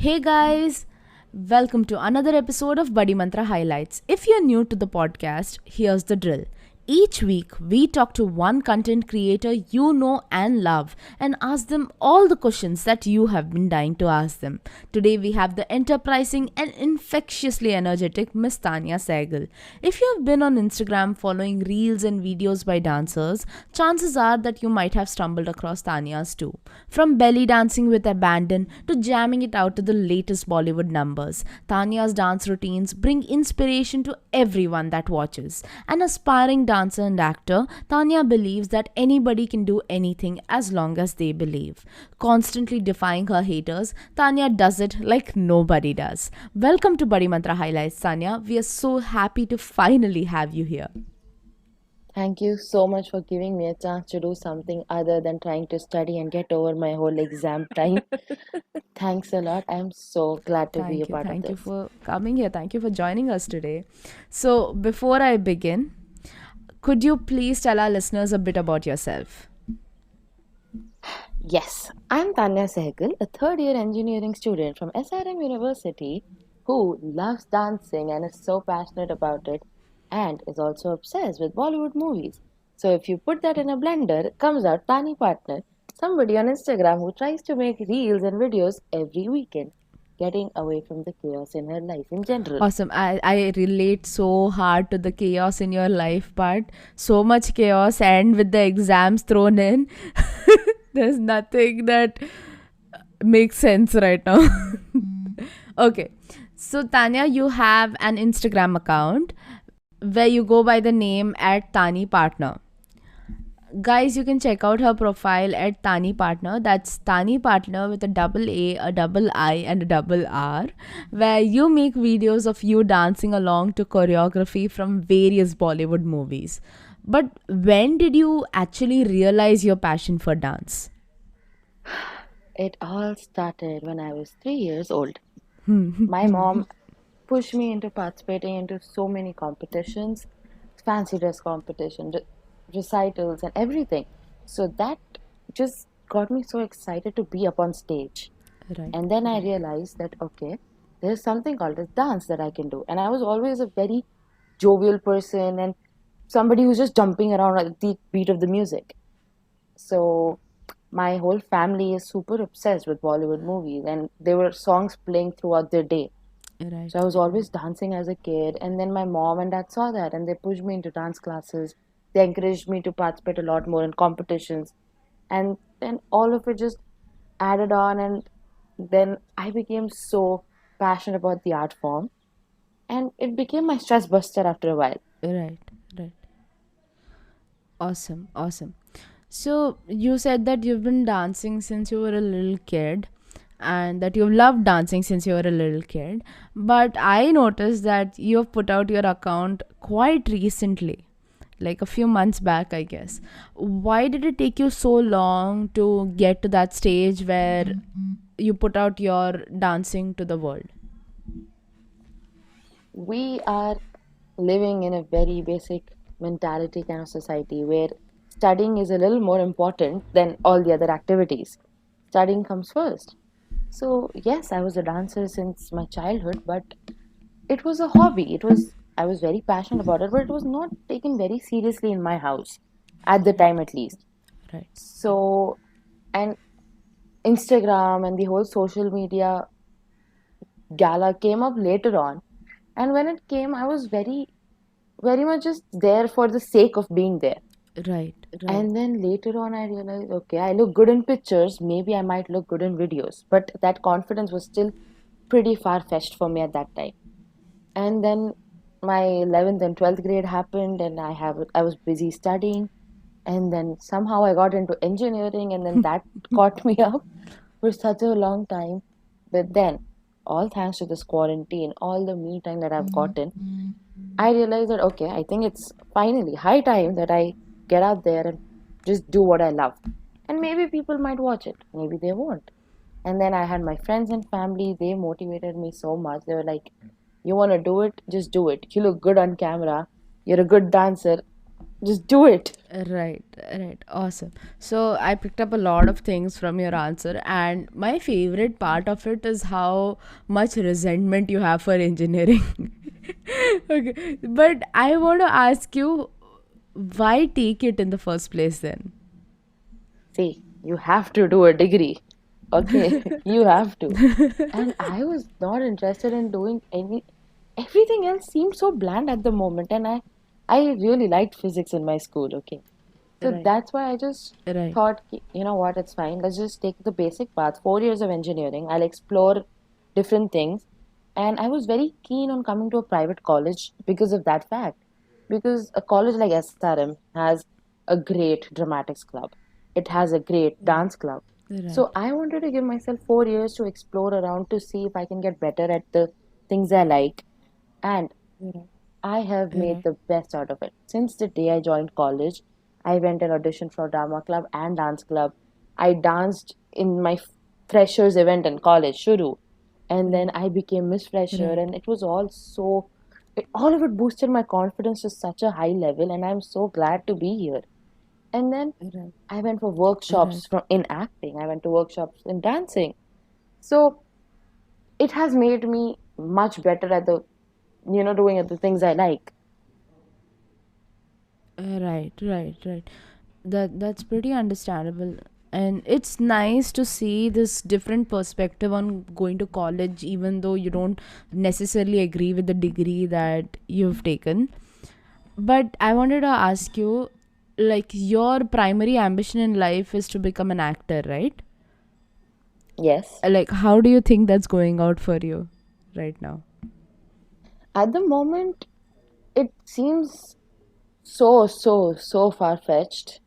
Hey guys, welcome to another episode of Buddy Mantra Highlights. If you're new to the podcast, here's the drill. Each week, we talk to one content creator you know and love and ask them all the questions that you have been dying to ask them. Today, we have the enterprising and infectiously energetic Miss Tanya Sehgal. If you have been on Instagram following reels and videos by dancers, chances are that you might have stumbled across Tanya's too. From belly dancing with abandon to jamming it out to the latest Bollywood numbers, Tanya's dance routines bring inspiration to everyone that watches. An aspiring dancer and actor, Tanya believes that anybody can do anything as long as they believe. Constantly defying her haters, Tanya does it like nobody does. Welcome to Buddy Mantra Highlights, Tanya. We are so happy to finally have you here. Thank you so much for giving me a chance to do something other than trying to study and get over my whole exam time. Thanks a lot. I'm so glad to be a Thank you. part of Thank you this. for coming here. Thank you for joining us today. So, before I begin, could you please tell our listeners a bit about yourself? Yes, I'm Tanya Sehgal, a third year engineering student from SRM University who loves dancing and is so passionate about it and is also obsessed with Bollywood movies. So if you put that in a blender, comes out Tani Partner, somebody on Instagram who tries to make reels and videos every weekend, getting away from the chaos in her life in general. Awesome. I relate so hard to the chaos in your life part. So much chaos, and with the exams thrown in, there's nothing that makes sense right now. Okay. So, Tanya, you have an Instagram account where you go by the name at Tani Partner. Guys, you can check out her profile at Tani Partner. That's Tani Partner with a double A, a double I, and a double R, where you make videos of you dancing along to choreography from various Bollywood movies. But when did you actually realize your passion for dance? It all started when I was 3 years old. My mom pushed me into participating into so many competitions, fancy dress competition, recitals, and everything. So that just got me so excited to be up on stage. Right. And then I realized that okay, there's something called as dance that I can do. And I was always a very jovial person and somebody who's just jumping around at the beat of the music. So my whole family is super obsessed with Bollywood movies, and there were songs playing throughout their day. Right. So I was always dancing as a kid, and then my mom and dad saw that, and they pushed me into dance classes. They encouraged me to participate a lot more in competitions, and then all of it just added on, and then I became so passionate about the art form, and it became my stress buster after a while. Right. Right. Awesome. Awesome. So you said that you've been dancing since you were a little kid and that you've loved dancing since you were a little kid. But I noticed that you've put out your account quite recently, like a few months back, I guess. Why did it take you so long to get to that stage where you put out your dancing to the world? We are living in a very basic mentality kind of society where studying is a little more important than all the other activities. Studying comes first. So, yes, I was a dancer since my childhood, but it was a hobby. I was very passionate about it, but it was not taken very seriously in my house at the time at least. Right. So, and Instagram and the whole social media gala came up later on. And when it came, I was very much just there for the sake of being there. Right. And then later on, I realized, okay, I look good in pictures. Maybe I might look good in videos. But that confidence was still pretty far fetched for me at that time. And then my 11th and 12th grade happened, and I was busy studying. And then somehow I got into engineering, and then that caught me up for such a long time. But then, all thanks to this quarantine, all the me time that I've gotten, I realized that okay, I think it's finally high time that I get out there and just do what I love. And maybe people might watch it, maybe they won't. And then I had my friends and family, they motivated me so much. They were like, you want to do it, just do it. You look good on camera, you're a good dancer, Just do it. Right, right. Awesome. So I picked up a lot of things from your answer, and my favorite part of it is how much resentment you have for engineering. Okay. But I want to ask you, why take it in the first place then? See, you have to do a degree. Okay, you have to. And I was not interested in doing everything else seemed so bland at the moment, and I really liked physics in my school. Okay, so Right, that's why I just right, thought, you know what, it's fine. Let's just take the basic path. 4 years of engineering. I'll explore different things. And I was very keen on coming to a private college because of that fact. Because a college like SRM has a great dramatics club, it has a great right, dance club. So right, I wanted to give myself 4 years to explore around to see if I can get better at the things I like. And right, I have made right, the best out of it. Since the day I joined college, I went and auditioned for drama club and dance club. I danced in my freshers event in college, Shuru. And then right, I became Miss Fresher, right, and it was all so, all of it boosted my confidence to such a high level, and I'm so glad to be here. And then right, I went for right. workshops in acting, I went to workshops in dancing. So it has made me much better at the, doing at the things I like. Right, right, right. That's pretty understandable. And it's nice to see this different perspective on going to college, even though you don't necessarily agree with the degree that you've taken. But I wanted to ask you, like, your primary ambition in life is to become an actor, right? Yes. Like, how do you think that's going out for you right now? At the moment, it seems so far fetched.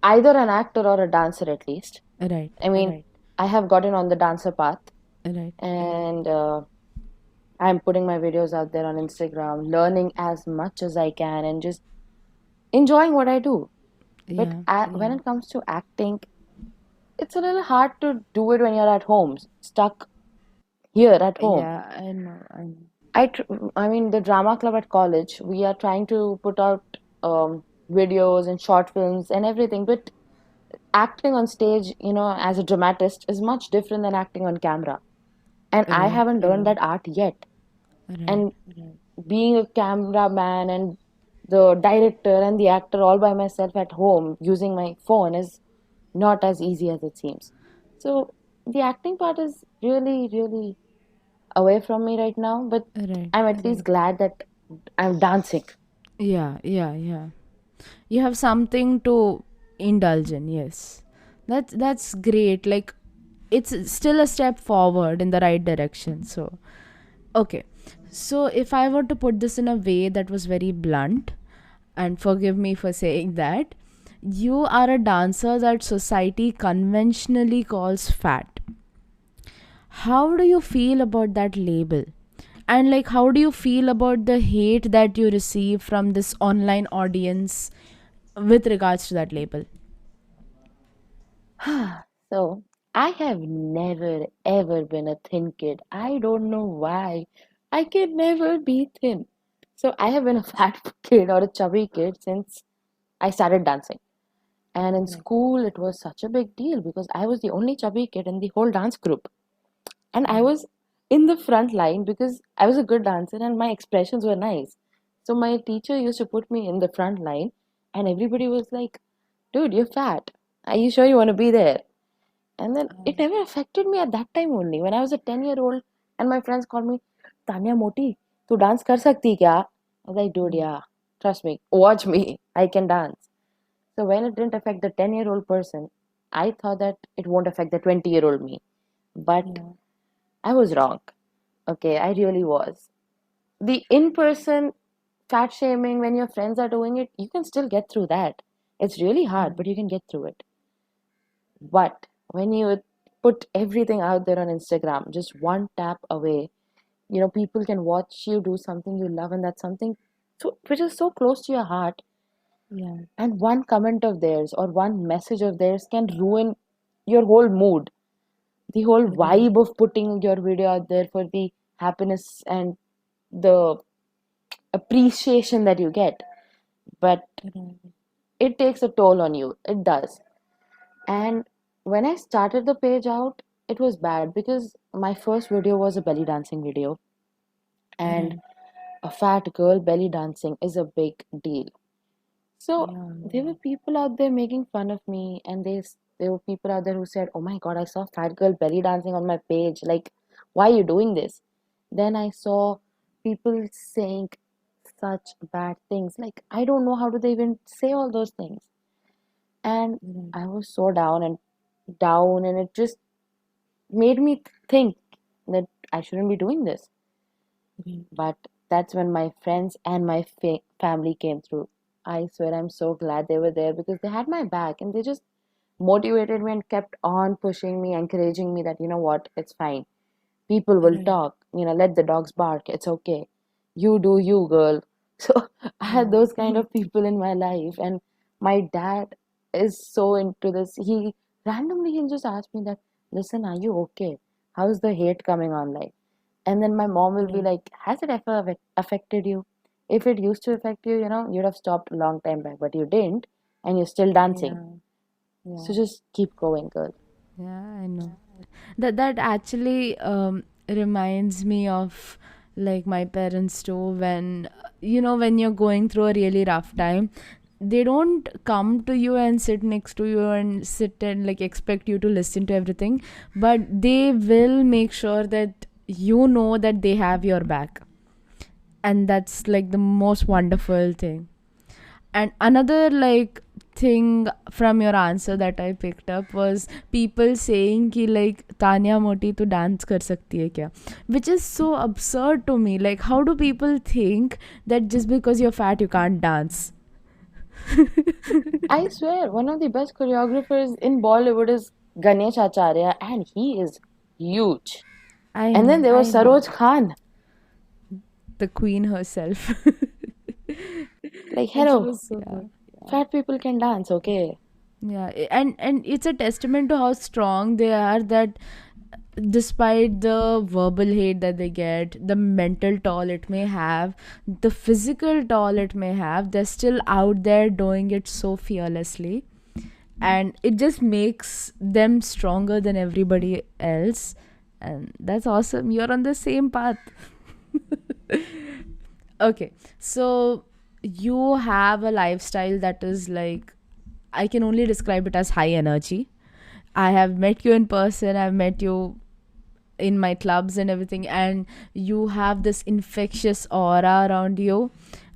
Either an actor or a dancer, at least. Right, I mean, right, I have gotten on the dancer path, right, and I'm putting my videos out there on Instagram, learning as much as I can, and just enjoying what I do. But yeah, when yeah, it comes to acting, it's a little hard to do it when you're at home, stuck here at home. yeah. I know, I know. I mean, the drama club at college, we are trying to put out videos and short films and everything, but acting on stage, as a dramatist is much different than acting on camera. And I Right, haven't learned right, that art yet. right, And right. being a cameraman and the director and the actor all by myself at home using my phone is not as easy as it seems. So the acting part is really, really away from me right now, but Right, I'm at least right. glad that I'm dancing. Yeah, yeah, yeah. You have something to indulge in, yes. That's great. Like, it's still a step forward in the right direction. So, okay. So, if I were to put this in a way that was very blunt, and forgive me for saying that, you are a dancer that society conventionally calls fat. How do you feel about that label? And like, how do you feel about the hate that you receive from this online audience with regards to that label? So I have never ever been a thin kid. I don't know why. I can never be thin. So I have been a fat kid or a chubby kid since I started dancing. And in Right, school, it was such a big deal because I was the only chubby kid in the whole dance group. And I right, was in the front line because I was a good dancer and my expressions were nice. So my teacher used to put me in the front line, and everybody was like, dude, you're fat. Are you sure you want to be there? And then it never affected me at that time only. When I was a 10-year-old and my friends called me, Tanya Moti, tu dance kar sakti kya? I was like, dude, right, yeah, trust me, watch me, I can dance. So when it didn't affect the 10-year-old person, I thought that it won't affect the 20-year-old me. But yeah, I was wrong. Okay, I really was. The in person fat shaming, when your friends are doing it, you can still get through that. It's really hard, but right, you can get through it. But when you put everything out there on Instagram, just one tap away, people can watch you do something you love, and that's something which is so close to your heart. yeah, And one comment of theirs or one message of theirs can ruin your whole mood, the whole right, vibe of putting your video out there for the happiness and the appreciation that you get. but Right. it takes a toll on you. It does. And when I started the page out, it was bad because my first video was a belly dancing video, and Right. a fat girl belly dancing is a big deal. So Yeah. there were people out there making fun of me, and there were people out there who said, "Oh my God, I saw a fat girl belly dancing on my page. Like, why are you doing this?" Then I saw people saying such bad things. Like, I don't know how do they even say all those things. And Right. I was so down, and it just made me think that I shouldn't be doing this. Right. But that's when my friends and my family came through. I swear I'm so glad they were there because they had my back and they just motivated me and kept on pushing me, encouraging me that, you know what, it's fine. People will Right. talk, let the dogs bark, it's okay. You do you, girl. So I had Yeah. those kind of people in my life. And my dad is so into this. He'll just ask me that, listen, are you okay? How's the hate coming on, like? And then my mom will be Right. like, has it ever affected you? If it used to affect you, you'd have stopped a long time back, but you didn't, and you're still dancing. Yeah. Yeah. So just keep going, girl. Yeah, I know. That actually reminds me of like my parents too. When when you're going through a really rough time, they don't come to you and sit next to you and sit and like expect you to listen to everything, but they will make sure that you know that they have your back, and that's like the most wonderful thing. And another like thing from your answer that I picked up was people saying ki like Tanya Moti to dance kar sakti hai kya, which is so absurd to me. Like, how do people think that just because you're fat you can't dance? I swear, one of the best choreographers in Bollywood is Ganesh Acharya, and he is huge. I And then know, there was I know. Saroj Khan. The queen herself. Like, And she hello, was so good. fat people can dance, okay? Yeah, and it's a testament to how strong they are, that despite the verbal hate that they get, the mental toll it may have, the physical toll it may have, they're still out there doing it so fearlessly, and it just makes them stronger than everybody else. And that's awesome, you're on the same path. Okay, so you have a lifestyle that is like, I can only describe it as high energy. I have met you in person, I've met you in my clubs and everything, and you have this infectious aura around you,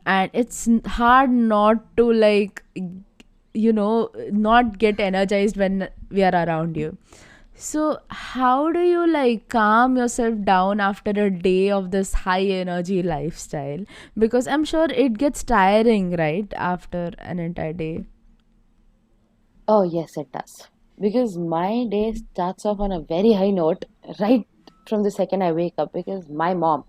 and it's hard not to like, not get energized when we are around you. So how do you like calm yourself down after a day of this high energy lifestyle? Because I'm sure it gets tiring, right, after an entire day. Oh, yes, it does. Because my day starts off on a very high note right from the second I wake up. Because my mom,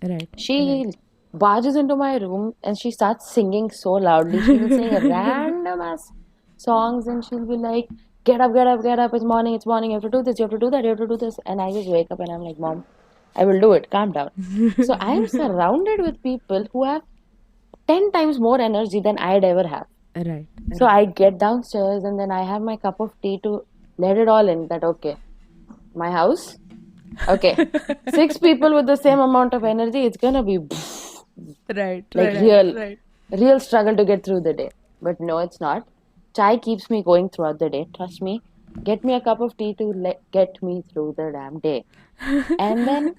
Right. she barges into my room and she starts singing so loudly. She will sing random ass songs and she'll be like, get up, get up, get up. It's morning. You have to do this, you have to do that, you have to do this. And I just wake up and I'm like, Mom, I will do it. Calm down. So I am surrounded with people who have 10 times more energy than I'd ever have. Right. So I get downstairs and then I have my cup of tea to let it all in that, okay, my house, okay, six people with the same amount of energy, it's gonna be Right. like real struggle to get through the day. But no, it's not. Chai keeps me going throughout the day. Trust me. Get me a cup of tea to get me through the damn day. And then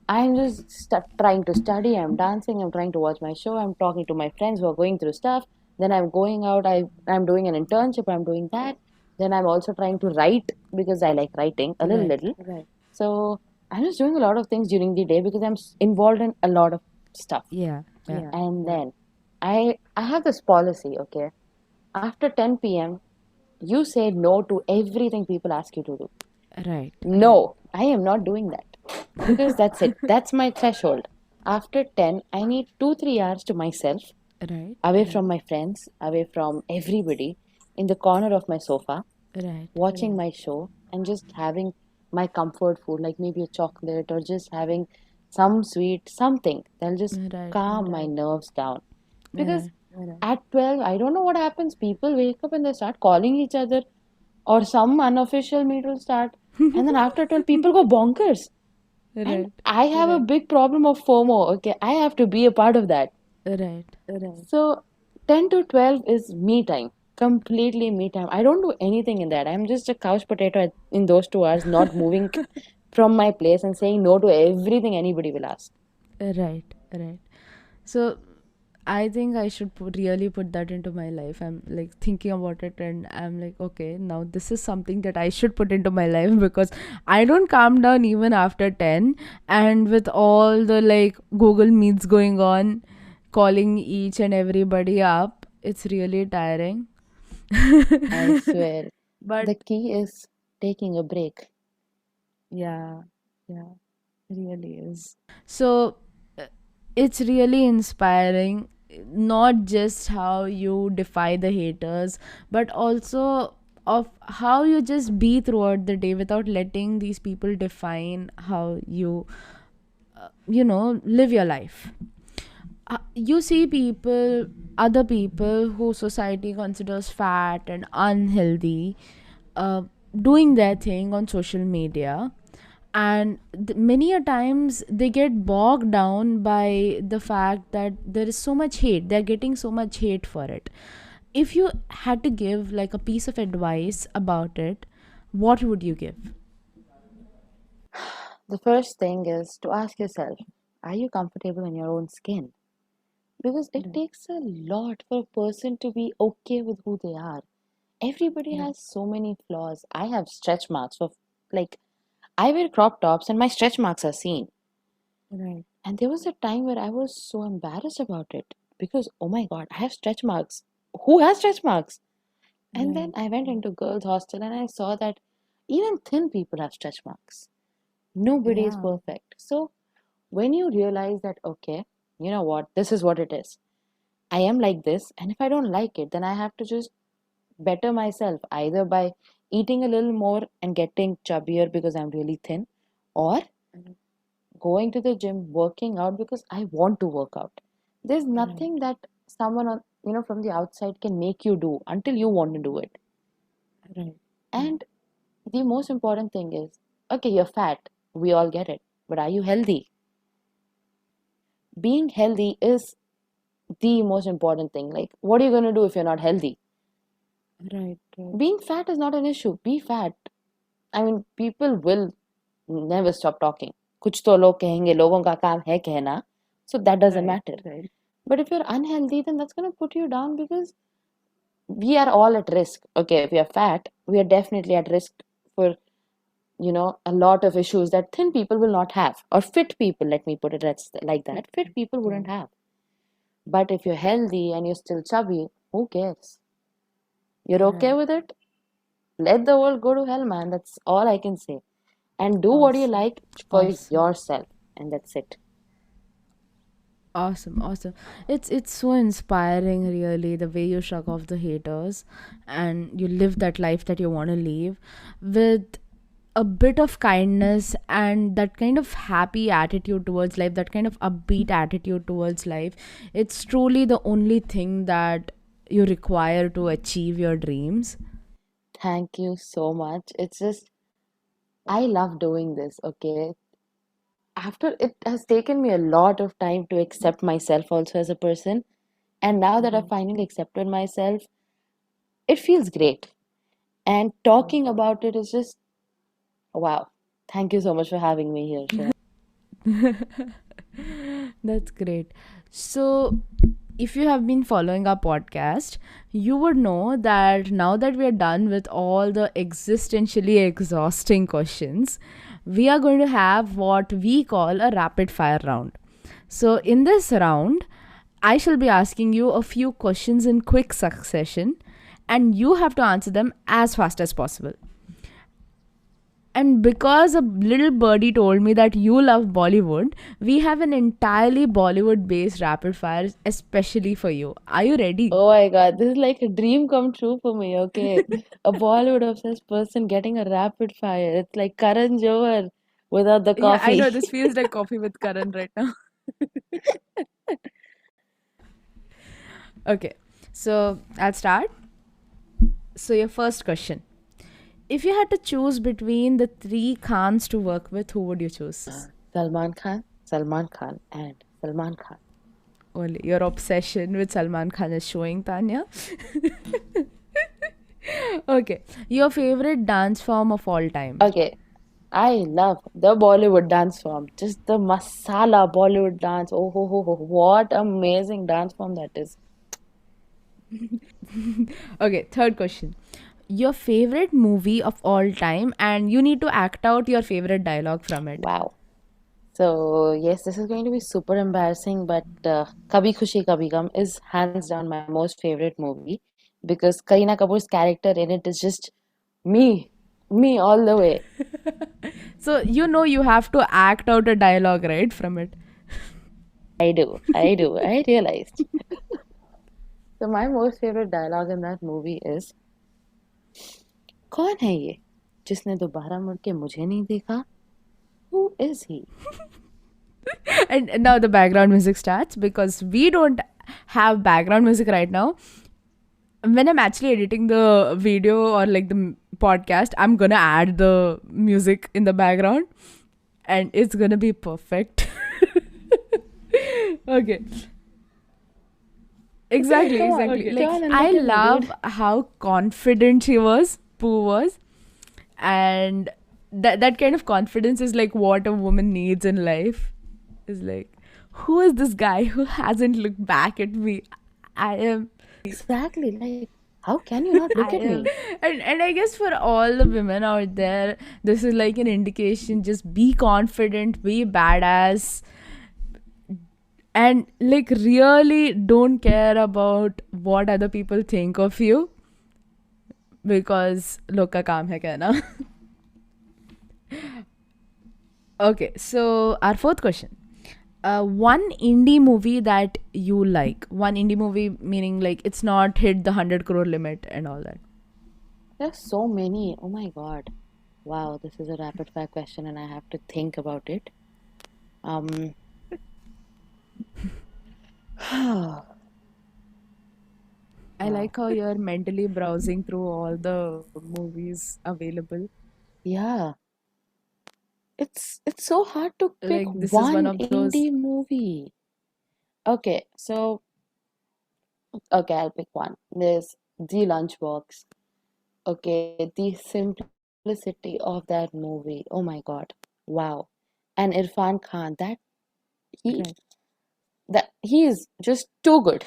I'm just trying to study. I'm dancing. I'm trying to watch my show. I'm talking to my friends who are going through stuff. Then I'm going out. I'm doing an internship. I'm doing that. Then I'm also trying to write because I like writing a little, Right. little. So I'm just doing a lot of things during the day because I'm involved in a lot of stuff. Yeah. Yeah. And then I have this policy, okay? After 10 p.m., you say no to everything people ask you to do. Right. No, I am not doing that. Because that's it. That's my threshold. After 10, I need 2 3 hours to myself, Right. away from my friends, away from everybody, in the corner of my sofa, Right. watching my show, and just having my comfort food, like maybe a chocolate or just having some sweet something that'll just Right. calm my nerves down. Because Right. Right. At 12, I don't know what happens. People wake up and they start calling each other, or some unofficial meet will start. And then after 12, people go bonkers. And Right. I have a big problem of FOMO. Okay, I have to be a part of that. Right. So 10 to 12 is me time, completely me time. I don't do anything in that. I'm just a couch potato in those 2 hours, not moving from my place and saying no to everything anybody will ask. Right. Right. So I think I should really put that into my life. I'm like thinking about it and I'm like, okay, now this is something that I should put into my life because I don't calm down even after 10. And with all the like Google Meets going on, calling each and everybody up, it's really tiring. I swear. But The key is taking a break. yeah, yeah, it really is. So uh, it's really inspiring, not just how you defy the haters, but also of how you just be throughout the day without letting these people define how you, live your life. You see people, other people who society considers fat and unhealthy, uh, doing their thing on social media, and many a times they get bogged down by the fact that there is so much hate, they're getting so much hate for it. If you had to give like a piece of advice about it, what would you give? The first thing is to ask yourself, are you comfortable in your own skin? Because it Right. takes a lot for a person to be okay with who they are. Everybody Right. has so many flaws. I have stretch marks of, like, I wear crop tops and my stretch marks are seen. Right. And there was a time where I was so embarrassed about it because, oh my God, I have stretch marks. Who has stretch marks? And then Right. I went into girls' hostel and I saw that even thin people have stretch marks. Nobody is Yeah. perfect. So when you realize that, okay, you know what, this is what it is. I am like this, and if I don't like it, then I have to just better myself either by eating a little more and getting chubbier because I'm really thin, or going to the gym, working out because I want to work out. There's Right. nothing that someone on, from the outside can make you do until you want to do it. Right. And the most important thing is, okay, you're fat, we all get it, but are you healthy? Being healthy is the most important thing. Like, what are you going to do if you're not healthy? Right. Right. Being fat is not an issue. Be fat. I mean, people will never stop talking. कुछ तो लोग कहेंगे, लोगों का काम है कहना. So that doesn't Right. matter. Right. But if you're unhealthy, then that's going to put you down because we are all at risk. Okay, if we are fat, we are definitely at risk for, a lot of issues that thin people will not have. Or fit people, let me put it like that. Fit people wouldn't Right. have. But if you're healthy and you're still chubby, who cares? You're okay Right. with it? Let the world go to hell, man. That's all I can say. And do what you Awesome. like for Awesome. yourself, and that's it. Awesome, awesome. It's so inspiring really the way you shrug off the haters and you live that life that you want to live with a bit of kindness and that kind of happy attitude towards life, that kind of upbeat attitude towards life. It's truly the only thing that you require to achieve your dreams. Thank you so much. It's just, I love doing this, okay? After it has taken me a lot of time to accept myself also as a person. And now that I've Right. finally accepted myself, it feels great. And talking about it is just, wow. Thank you so much for having me here, Shreya. That's great. So, if you have been following our podcast, you would know that now that we are done with all the existentially exhausting questions, we are going to have what we call a rapid fire round. So, in this round, I shall be asking you a few questions in quick succession, and you have to answer them as fast as possible. And because a little birdie told me that you love Bollywood, we have an entirely Bollywood based rapid fire especially for you. Are you ready? Oh my God, this is like a dream come true for me, okay? A Bollywood obsessed person getting a rapid fire. It's like Karan Johar without the Yeah, I know coffee. this feels like coffee with Karan right now. Okay, so I'll start. So, your first question. If you had to choose between the three Khans to work with, who would you choose? Salman Khan, and Salman Khan. Only your obsession with Salman Khan is showing, Tanya. Okay, your favorite dance form of all time. Okay, I love the Bollywood dance form. Just the masala Bollywood dance. Oh, ho, ho, ho. What amazing dance form that is. Okay, third question. Your favorite movie of all time, and you need to act out your favorite dialogue from it. Wow. So, yes, this is going to be super embarrassing, but Kabhi Khushi Kabhi Gum is hands down my most favorite movie because Kareena Kapoor's character in it is just me, me all the way. So, you have to act out a dialogue, right, from it. I do, I realized. So, my most favorite dialogue in that movie is कौन है ये जिसने दोबारा मुड़ के मुझे नहीं देखा? Who is he? And now the background music starts because we don't have background music right now. When I'm actually editing the video or like the podcast, I'm gonna add the music in the background and it's gonna be perfect. Okay. Exactly. Okay. Like, I love how confident Pooh was, and that kind of confidence is like what a woman needs in life. Is like, who is this guy who hasn't looked back at me? I am Exactly. Like, how can you not look at me? and I guess for all the women out there, this is like an indication. Just be confident, be badass, and like really don't care about what other people think of you, because log ka kaam hai kehna. Okay, so our fourth question. One indie movie that you like. One indie movie meaning like it's not hit the 100 crore limit and all that. There's so many. Oh my God. Wow, this is a rapid fire question and I have to think about it. I like how you're mentally browsing through all the movies available. Yeah. It's so hard to pick Like, this is one one of those. indie movie. Okay, so I'll pick one. There's The Lunchbox. Okay, the simplicity of that movie. Oh my God. Wow. And Irfan Khan, he Right. he is just too good.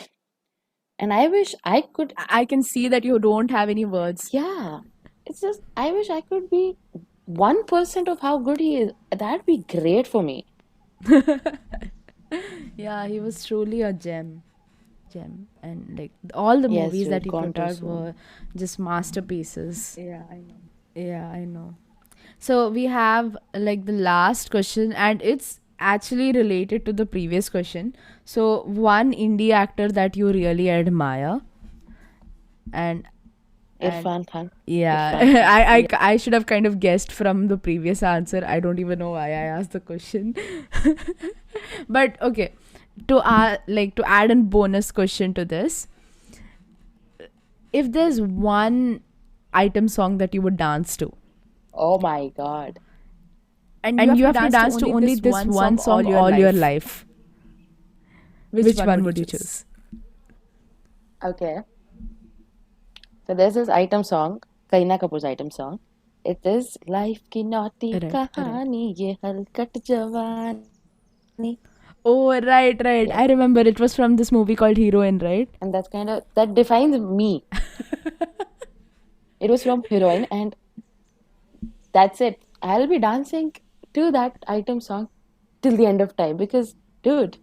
And I wish I could, I can see that you don't have any words. yeah. It's just I wish I could be 1% of how good he is. That'd be great for me. Yeah, he was truly a gem. And like all the Yes, movies dude, that he gone put too out soon. were just masterpieces. Yeah, I know. Yeah, I know. So we have like the last question, and it's actually related to the previous question. So, one indie actor that you really admire, and Irfan Khan. yeah, Irfan Khan. I should have kind of guessed from the previous answer. I don't even know why I asked the question. But okay, to add a bonus question to this, if there's one item song that you would dance to, Oh my God. and you have to dance to only this one song all your life, which one would you choose? Okay. So there's this item song, Kareena Kapoor's item song. It is Life ki naughty Right, kahani, ye halkat jawani. Oh, right. Yeah. I remember it was from this movie called Heroine, right? And that defines me. It was from Heroine, and that's it. I'll be dancing to that item song till the end of time because, dude,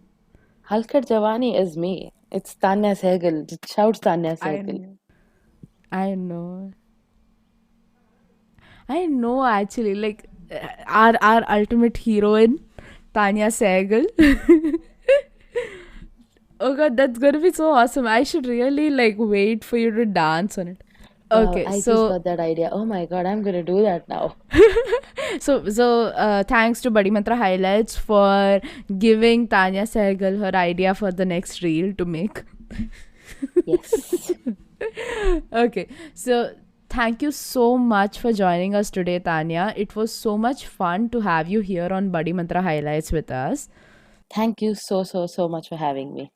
Halkat Jawani is me. It's Tanya Sehgal. It shouts Tanya Sehgal. I know. Actually, like our ultimate heroine, Tanya Sehgal. Oh God, that's gonna be so awesome. I should really like wait for you to dance on it. Wow, Okay, I just so got that idea. Oh my God, I'm gonna do that now. thanks to Badi Mantra Highlights for giving Tanya Sehgal her idea for the next reel to make. Yes. Okay, so thank you so much for joining us today, Tanya. It was so much fun to have you here on Buddy Mantra Highlights with us. Thank you so much for having me.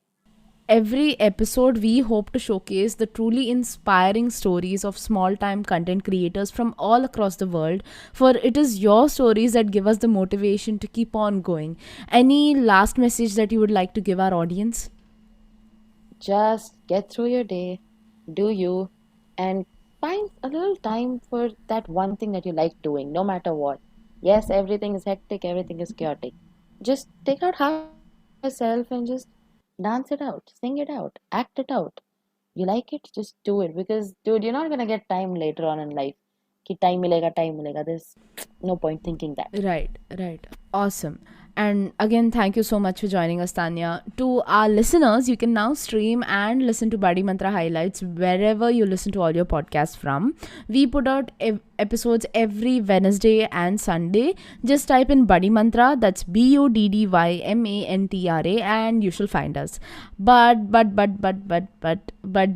Every episode, we hope to showcase the truly inspiring stories of small time content creators from all across the world. For it is your stories that give us the motivation to keep on going. Any last message that you would like to give our audience? Just get through your day, do you, and find a little time for that one thing that you like doing, no matter what. Yes, everything is hectic, everything is chaotic. Just take out half an hour for yourself and just dance it out, sing it out, act it out. You like it, just do it. Because, dude, you're not gonna get time later on in life. Ki time milega, time milega. There's no point thinking that. Right, right. Awesome. And again, thank you so much for joining us, Tanya. To our listeners, you can now stream and listen to Body Mantra highlights wherever you listen to all your podcasts from. We put out episodes every Wednesday and Sunday. Just type in Buddy Mantra, that's BUDDYMANTRA, and you shall find us. But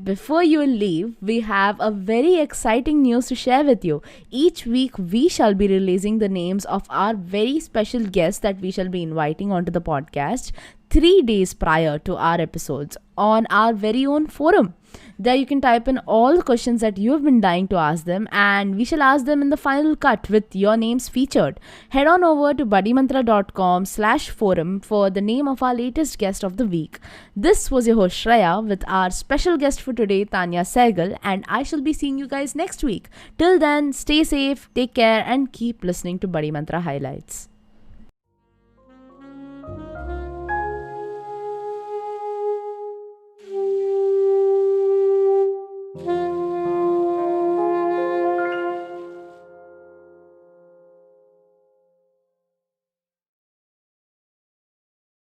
before you leave, we have a very exciting news to share with you. Each week, we shall be releasing the names of our very special guests that we shall be inviting onto the podcast 3 days prior to our episodes on our very own forum. There you can type in all the questions that you have been dying to ask them, and we shall ask them in the final cut with your names featured. Head on over to buddymantra.com/forum for the name of our latest guest of the week. This was your host Shreya with our special guest for today, Tanya Sehgal, and I shall be seeing you guys next week. Till then, stay safe, take care, and keep listening to Buddy Mantra Highlights.